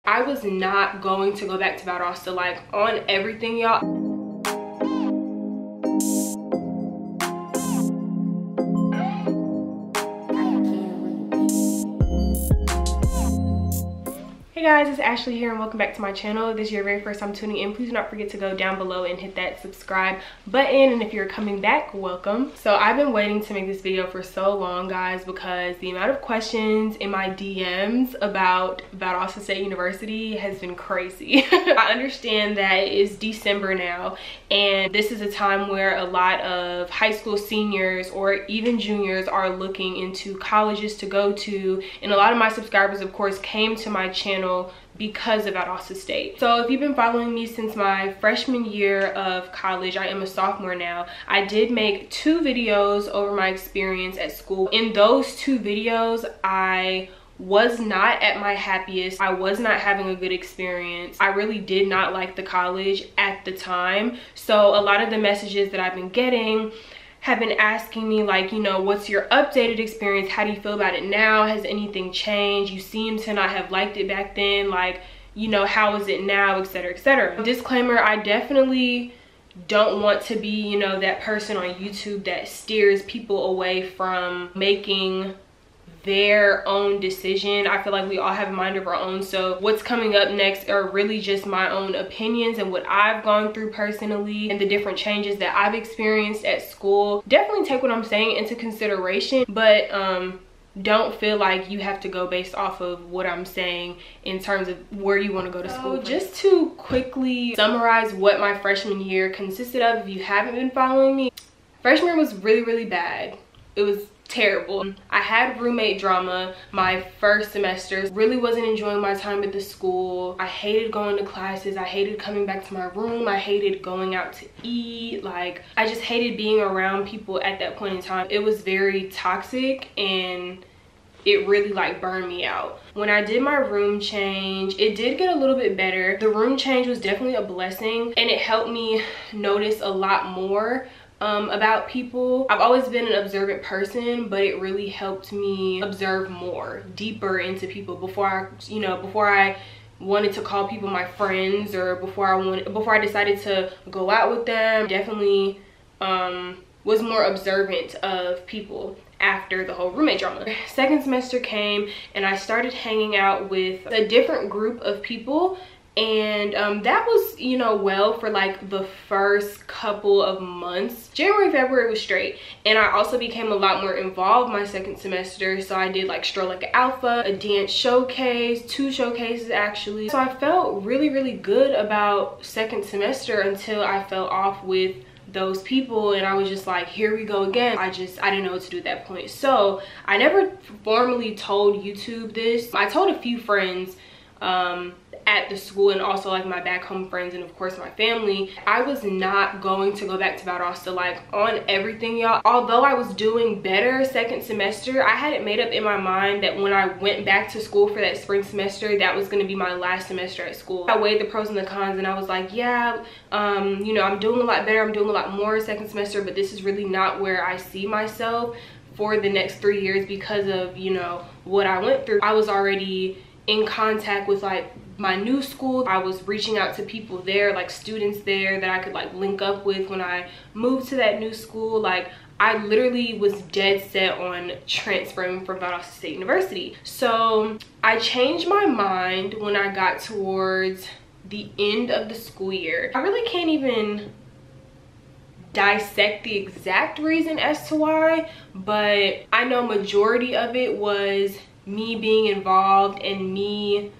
I was not going to go back to Valdosta, like on everything, y'all. Hey guys, it's Ashley here and welcome back to my channel. If this is your very first time tuning in, please do not forget to go down below and hit that subscribe button, and if you're coming back, welcome. So I've been waiting to make this video for so long, guys, because the amount of questions in my DMs about Valdosta State University has been crazy. I understand that it is December now, and this is a time where a lot of high school seniors or even juniors are looking into colleges to go to, and a lot of my subscribers, of course, came to my channel because of Valdosta State. So if you've been following me since my freshman year of college, I am a sophomore now, I did make 2 videos over my experience at school. In those 2 videos, I was not at my happiest. I was not having a good experience. I really did not like the college at the time. So a lot of the messages that I've been getting have been asking me, like, you know, what's your updated experience? How do you feel about it now? Has anything changed? You seem to not have liked it back then. Like, you know, how is it now, etc., etc. Disclaimer, I definitely don't want to be, you know, that person on YouTube that steers people away from making their own decision. I feel like we all have a mind of our own, so what's coming up next are really just my own opinions and what I've gone through personally and the different changes that I've experienced at school. Definitely take what I'm saying into consideration, but don't feel like you have to go based off of what I'm saying in terms of where you want to go to school. Just to quickly summarize what my freshman year consisted of, if you haven't been following me, freshman year was really bad. It was terrible. I had roommate drama my first semester. Really wasn't enjoying my time at the school. I hated going to classes. I hated coming back to my room. I hated going out to eat. Like, I just hated being around people at that point in time. It was very toxic and it really like burned me out. When I did my room change, it did get a little bit better. The room change was definitely a blessing and it helped me notice a lot more about people. I've always been an observant person, but it really helped me observe more, deeper into people before I wanted to call people my friends, or before I decided to go out with them. Definitely was more observant of people after the whole roommate drama. Second semester came and I started hanging out with a different group of people, and that was, you know, well for like the first couple of months. January, February was straight, and I also became a lot more involved my second semester. So I did like Stroll Like Alpha, a dance showcase, 2 showcases actually. So I felt really good about second semester until I fell off with those people, and I was just like, here we go again. I didn't know what to do at that point. So I never formally told YouTube this. I told a few friends at the school, and also like my back home friends, and of course my family. I was not going to go back to Valdosta, like on everything, y'all. Although I was doing better second semester, I had it made up in my mind that when I went back to school for that spring semester, that was going to be my last semester at school. I weighed the pros and the cons, and I was like, yeah, you know, I'm doing a lot better, I'm doing a lot more second semester, but this is really not where I see myself for the next 3 years because of, you know, what I went through. I was already in contact with like my new school. I was reaching out to people there, like students there that I could like link up with when I moved to that new school. Like, I literally was dead set on transferring from Valdosta State University. So I changed my mind when I got towards the end of the school year. I really can't even dissect the exact reason as to why, but I know majority of it was me being involved and me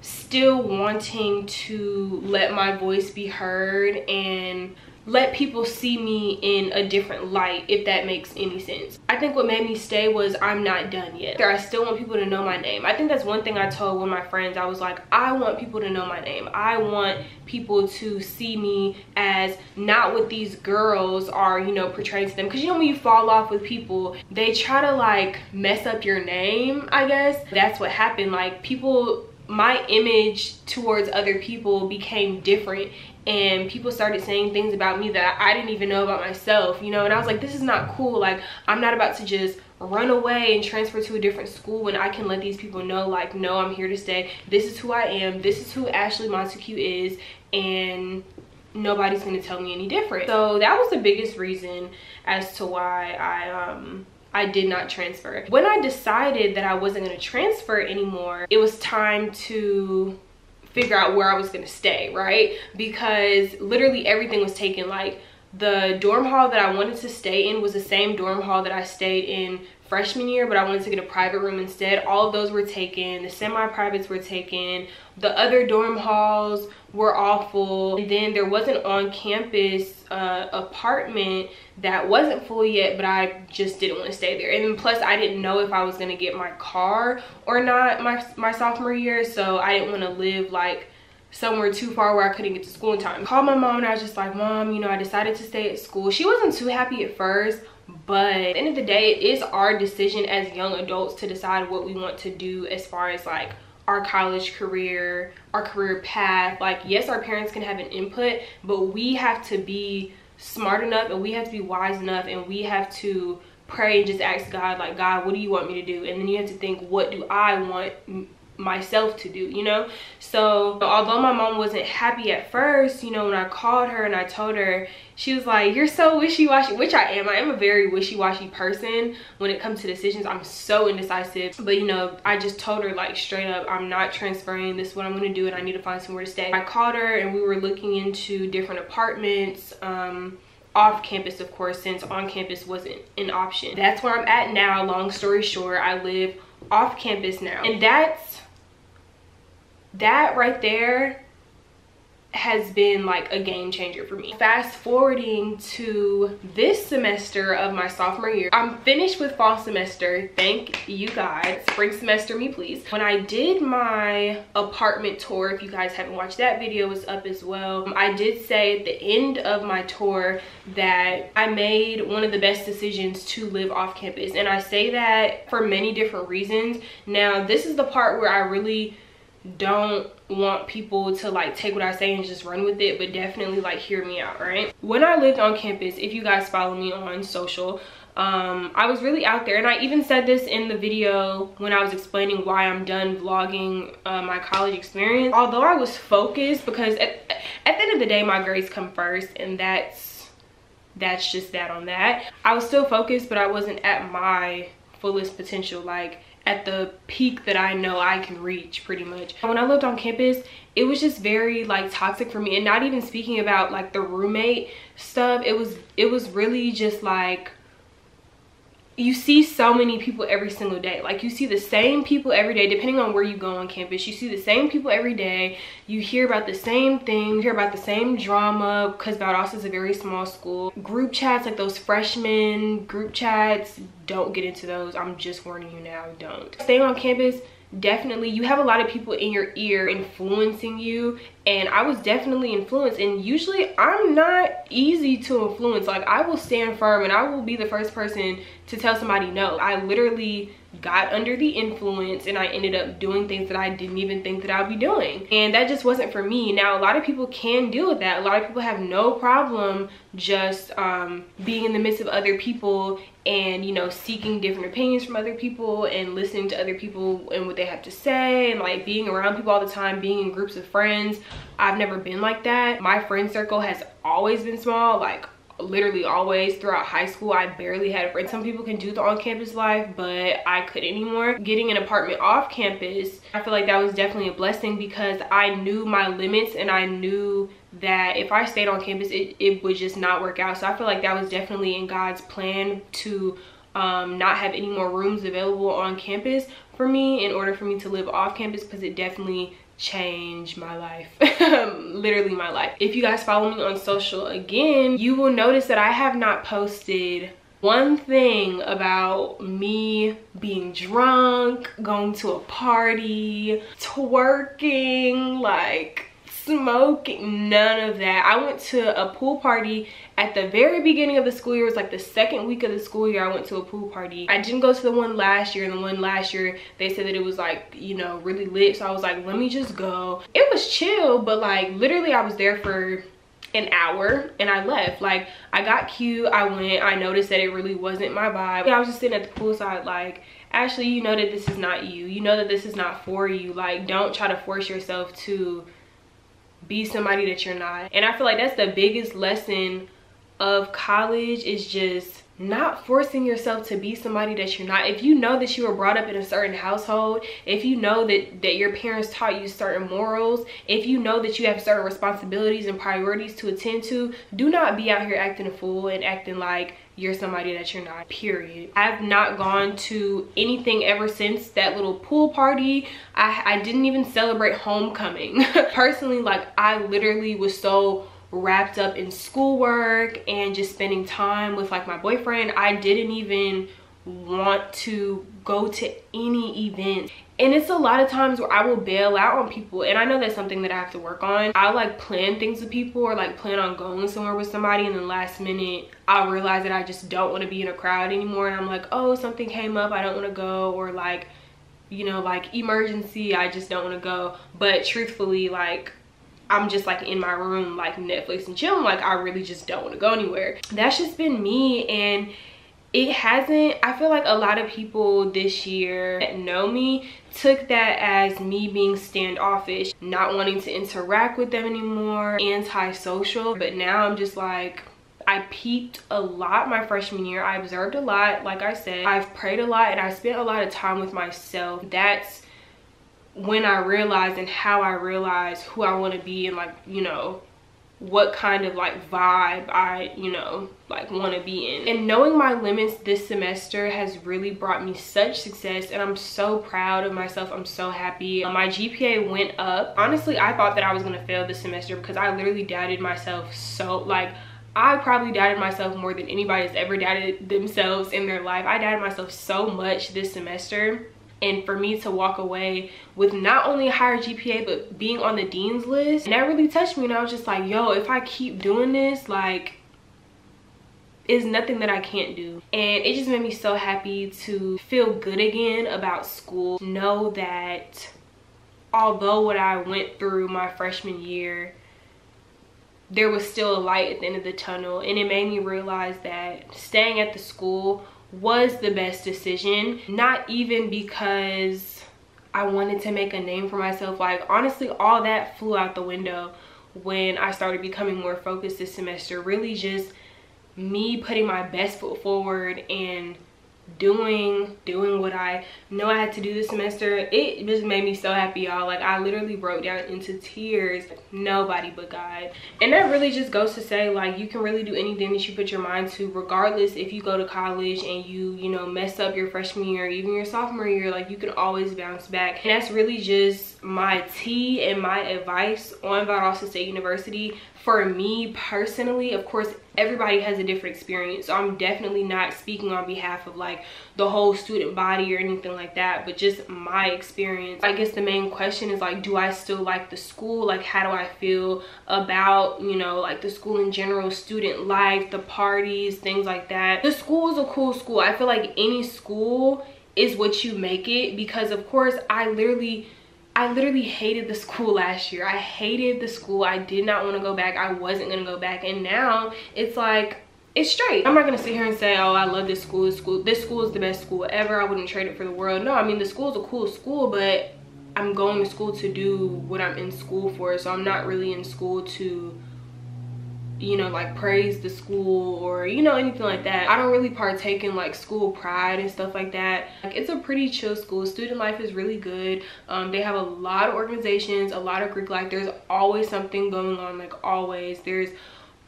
still wanting to let my voice be heard and let people see me in a different light, if that makes any sense. I think what made me stay was I'm not done yet. I still want people to know my name. I think that's one thing I told one of my friends. I was like, I want people to know my name. I want people to see me as not what these girls are, you know, portrayed to them. Because you know, when you fall off with people, they try to like mess up your name, I guess. That's what happened. Like, people my image towards other people became different, and people started saying things about me that I didn't even know about myself, you know. And I was like, this is not cool. Like, I'm not about to just run away and transfer to a different school when I can let these people know, like, no, I'm here to stay. This is who I am. This is who Ashley Montague is, and nobody's gonna tell me any different. So that was the biggest reason as to why I did not transfer. When I decided that I wasn't gonna transfer anymore, it was time to figure out where I was gonna stay, right? Because literally everything was taken. Like, the dorm hall that I wanted to stay in was the same dorm hall that I stayed in freshman year, but I wanted to get a private room instead. All of those were taken. The semi-privates were taken. The other dorm halls were awful. And then there was an on-campus apartment that wasn't full yet, but I just didn't want to stay there. And then plus, I didn't know if I was going to get my car or not my sophomore year, so I didn't want to live like somewhere too far where I couldn't get to school in time. I called my mom and I was just like, Mom, you know, I decided to stay at school. She wasn't too happy at first, but at the end of the day, it is our decision as young adults to decide what we want to do as far as like our college career, our career path. Like, yes, our parents can have an input, but we have to be smart enough and we have to be wise enough, and we have to pray and just ask God, like, God, what do you want me to do? And then you have to think, what do I want myself to do, you know? So although my mom wasn't happy at first, you know, when I called her and I told her, she was like, you're so wishy-washy, which I am a very wishy-washy person when it comes to decisions. I'm so indecisive. But, you know, I just told her, like, straight up, I'm not transferring. This is what I'm gonna do, and I need to find somewhere to stay. I called her and we were looking into different apartments, off campus, of course, since on campus wasn't an option. That's where I'm at now. Long story short, I live off campus now, and that right there has been like a game changer for me. Fast forwarding to this semester of my sophomore year, I'm finished with fall semester, thank you God. Spring semester me please. When I did my apartment tour, if you guys haven't watched that video, it's up as well. I did say at the end of my tour that I made one of the best decisions to live off campus, and I say that for many different reasons. Now, this is the part where I really don't want people to like take what I say and just run with it, but definitely like hear me out, right? When I lived on campus, if you guys follow me on social, I was really out there, and I even said this in the video when I was explaining why I'm done vlogging my college experience. Although I was focused, because at the end of the day, my grades come first, and that's just that on that. I was still focused, but I wasn't at my fullest potential, like at the peak that I know I can reach, pretty much. When I lived on campus, it was just very like toxic for me, and not even speaking about like the roommate stuff. It was really just like, you see so many people every single day. Like, you see the same people every day, depending on where you go on campus. You see the same people every day. You hear about the same things, you hear about the same drama, because Valdosta is a very small school. Group chats, like those freshman group chats, don't get into those. I'm just warning you now, don't. Staying on campus, definitely, you have a lot of people in your ear influencing you, and I was definitely influenced. And usually I'm not easy to influence. Like, I will stand firm and I will be the first person to tell somebody no. I literally got under the influence and I ended up doing things that I didn't even think that I'd be doing, and that just wasn't for me. Now, a lot of people can deal with that. A lot of people have no problem just being in the midst of other people and, you know, seeking different opinions from other people and listening to other people and what they have to say, and like being around people all the time, being in groups of friends. I've never been like that. My friend circle has always been small, like literally always. Throughout high school, I barely had a friend. Some people can do the on-campus life, but I couldn't anymore. Getting an apartment off campus, I feel like that was definitely a blessing, because I knew my limits and I knew that if I stayed on campus, it would just not work out. So I feel like that was definitely in God's plan to not have any more rooms available on campus for me in order for me to live off campus, because it definitely changed my life. Literally my life. If you guys follow me on social again, you will notice that I have not posted one thing about me being drunk, going to a party, twerking, like smoke, none of that. I went to a pool party at the very beginning of the school year. It was like the second week of the school year. I went to a pool party. I didn't go to the one last year, and the one last year they said that it was like, you know, really lit. So I was like, let me just go. It was chill, but like literally I was there for an hour and I left. Like, I got cute, I went, I noticed that it really wasn't my vibe. I was just sitting at the poolside like, Ashley, you know that this is not you. You know that this is not for you. Like, don't try to force yourself to be somebody that you're not. And I feel like that's the biggest lesson of college, is just not forcing yourself to be somebody that you're not. If you know that you were brought up in a certain household, if you know that your parents taught you certain morals, if you know that you have certain responsibilities and priorities to attend to, do not be out here acting a fool and acting like you're somebody that you're not, period. I've not gone to anything ever since that little pool party. I didn't even celebrate homecoming. Personally, like, I literally was so wrapped up in schoolwork and just spending time with like my boyfriend. I didn't even want to go to any event. And it's a lot of times where I will bail out on people, and I know that's something that I have to work on. I like plan things with people, or like plan on going somewhere with somebody, and then last minute I'll realize that I just don't want to be in a crowd anymore, and I'm like, oh, something came up, I don't want to go, or like, you know, like emergency, I just don't want to go. But truthfully, like, I'm just like in my room like Netflix and chilling. Like, I really just don't want to go anywhere. That's just been me, and it hasn't, I feel like a lot of people this year that know me took that as me being standoffish, not wanting to interact with them anymore, antisocial. But now I'm just like, I peeped a lot my freshman year. I observed a lot, like I said. I've prayed a lot, and I spent a lot of time with myself. That's when I realized, and how I realized who I want to be, and like, you know, what kind of like vibe I, you know, like want to be in. And knowing my limits this semester has really brought me such success, and I'm so proud of myself. I'm so happy. My GPA went up. Honestly, I thought that I was gonna fail this semester, because I literally doubted myself. So like, I probably doubted myself more than anybody's ever doubted themselves in their life. I doubted myself so much this semester. And for me to walk away with not only a higher GPA, but being on the dean's list, and that really touched me. And I was just like, yo, if I keep doing this, like, it's nothing that I can't do. And it just made me so happy to feel good again about school. Know that although what I went through my freshman year, there was still a light at the end of the tunnel. And it made me realize that staying at the school was the best decision. Not even because I wanted to make a name for myself. Like, honestly, all that flew out the window when I started becoming more focused this semester. Really just me putting my best foot forward and doing what I know I had to do this semester. It just made me so happy, y'all. Like, I literally broke down into tears. Nobody but God. And that really just goes to say, like, you can really do anything that you put your mind to, regardless if you go to college and you know, mess up your freshman year, even your sophomore year. Like, you can always bounce back. And that's really just my tea and my advice on Valdosta State University. For me personally, of course, everybody has a different experience, so I'm definitely not speaking on behalf of like the whole student body or anything like that, but just my experience. I guess the main question is like, do I still like the school? Like, how do I feel about, you know, like the school in general, student life, the parties, things like that. The school is a cool school. I feel like any school is what you make it, because of course I literally hated the school last year. I hated the school. I did not want to go back. I wasn't going to go back. And now it's like, it's straight. I'm not going to sit here and say, oh, I love this school. This school is the best school ever. I wouldn't trade it for the world. No, I mean, the school is a cool school, but I'm going to school to do what I'm in school for. So I'm not really in school to, you know, like praise the school or, you know, anything like that. I don't really partake in like school pride and stuff like that. Like, it's a pretty chill school. Student life is really good. They have a lot of organizations, a lot of Greek life. There's always something going on, like always. There's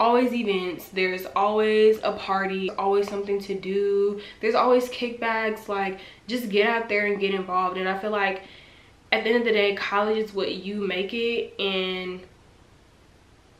always events, there's always a party, always something to do, there's always kickbacks. Like, just get out there and get involved. And I feel like at the end of the day, college is what you make it, and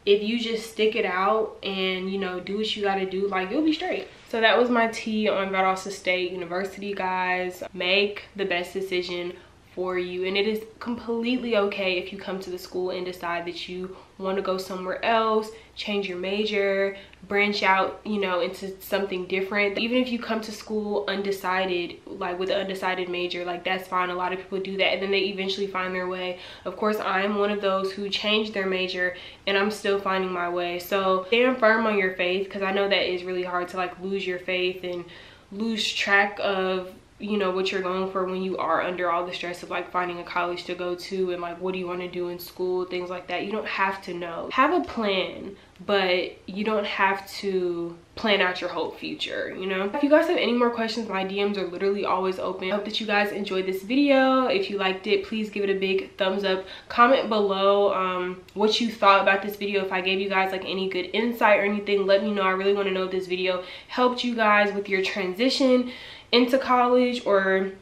if you just stick it out and, you know, do what you got to do, like, you'll be straight. So that was my tea on Valdosta State University, guys. Make the best decision for you. And it is completely okay if you come to the school and decide that you want to go somewhere else, change your major, branch out, you know, into something different. Even if you come to school undecided, like with an undecided major, like that's fine. A lot of people do that and then they eventually find their way. Of course, I'm one of those who changed their major and I'm still finding my way. So stand firm on your faith, because I know that is really hard to like lose your faith and lose track of, you know, what you're going for when you are under all the stress of like finding a college to go to and like what do you want to do in school, things like that. You don't have to know. Have a plan, but you don't have to plan out your whole future, you know? If you guys have any more questions, my DMs are literally always open. I hope that you guys enjoyed this video. If you liked it, please give it a big thumbs up. Comment below what you thought about this video. If I gave you guys like any good insight or anything, let me know. I really want to know if this video helped you guys with your transition into college or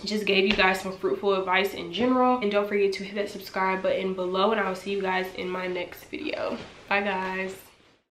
just gave you guys some fruitful advice in general. And don't forget to hit that subscribe button below, and I will see you guys in my next video. Bye guys.